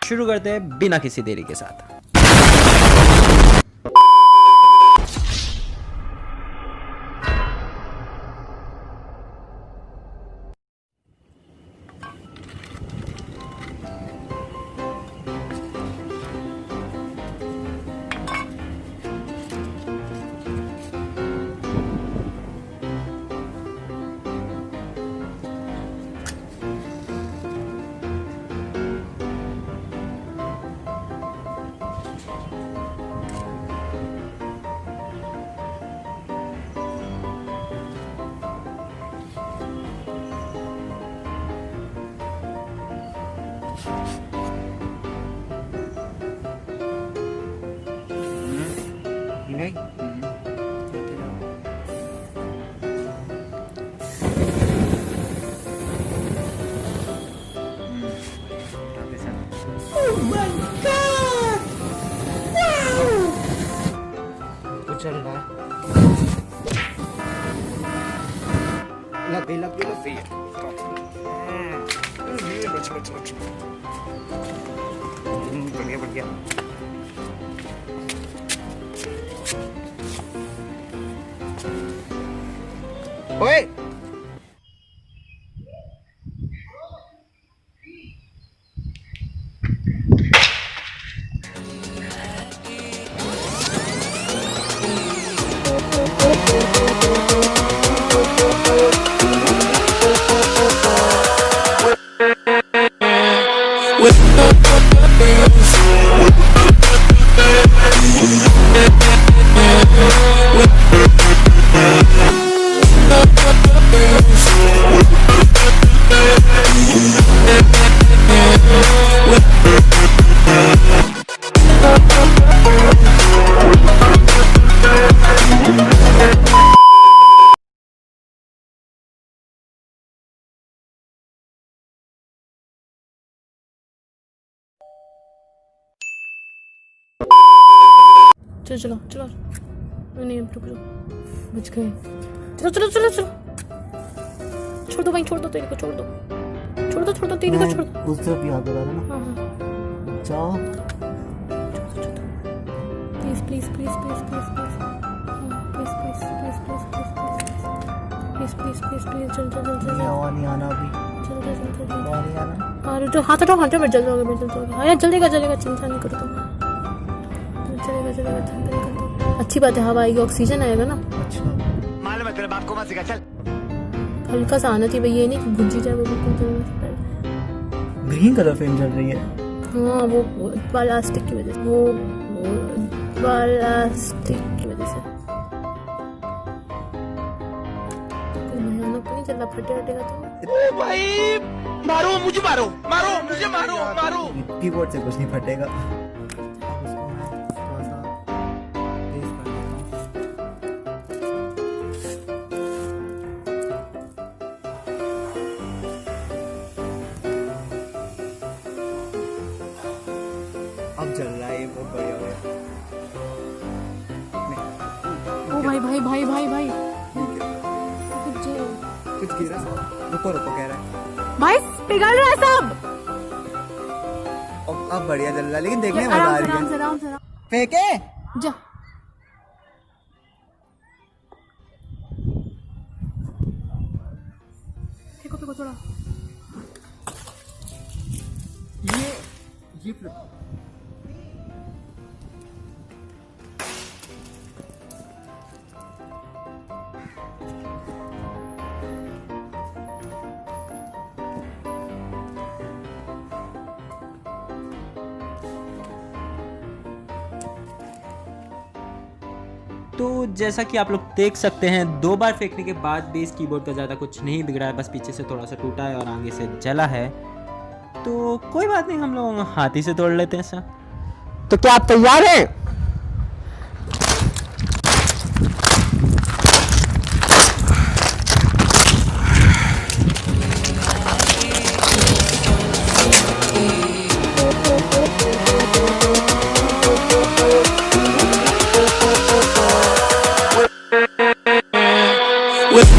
शुरू करते हैं बिना किसी देरी के साथ। चल रहा है, लग गई बढ़िया। ओए चलो चलो चलो, नहीं अब रुक जाओ, बच गए। चलो चलो चलो चलो, छोड़ दो भाई, छोड़ दो तेरे को, छोड़ दो तेरे को, छोड़ दो। उस तरफ भी आगे वाला ना। हाँ हाँ, जाओ please please please please please please please, चल चल चल चल, नहीं आना अभी, चल चल चल चल, नहीं आना। हाँ रुक, हाथ उठाओ, हाथ में जल जाओगे, मैं जल जाओगे। हाँ चलेगा चलेगा, चिंता नहीं करो तुम, चलेगा चलेगा, चिंता नहीं करो। अच्छी बात है, हवा आएगी, ऑक्सीजन आएगा ना। अच्छा मालूम है तेरे बाप को, मत सिखा, चल। हल्का सा आना चाहिए भाई, ये नहीं कि गुंजी जाए वो बिल्कुल। ग्रीन कलर फ्रेम चल रही है। हाँ वो प्लास्टिक की वजह से, वो प्लास्टिक की वजह से कोई भयानक तो नहीं चल रहा, फटे हटेगा तो। ओ भाई, मारो मुझे, मारो मारो मुझे, मारो मारो। कीबोर्ड से कुछ नहीं फटेगा। अब चल रहा है, बहुत बढ़िया हो गया। ओ भाई भाई भाई भाई भाई, कुछ गिरा, रुको रुको कह रहा है। भाई पिघल रहा है सब। अब बढ़िया चल रहा है, लेकिन देखने में मजा आ रही है। आराम से आराम से फेंके जा। फेंको फेंको थोड़ा। ये तो जैसा कि आप लोग देख सकते हैं, 2 बार फेंकने के बाद भी इस कीबोर्ड का ज़्यादा कुछ नहीं बिगड़ा है, बस पीछे से थोड़ा सा टूटा है और आगे से जला है। तो कोई बात नहीं, हम लोग हाथी से तोड़ लेते हैं। तो क्या आप तैयार हैं? With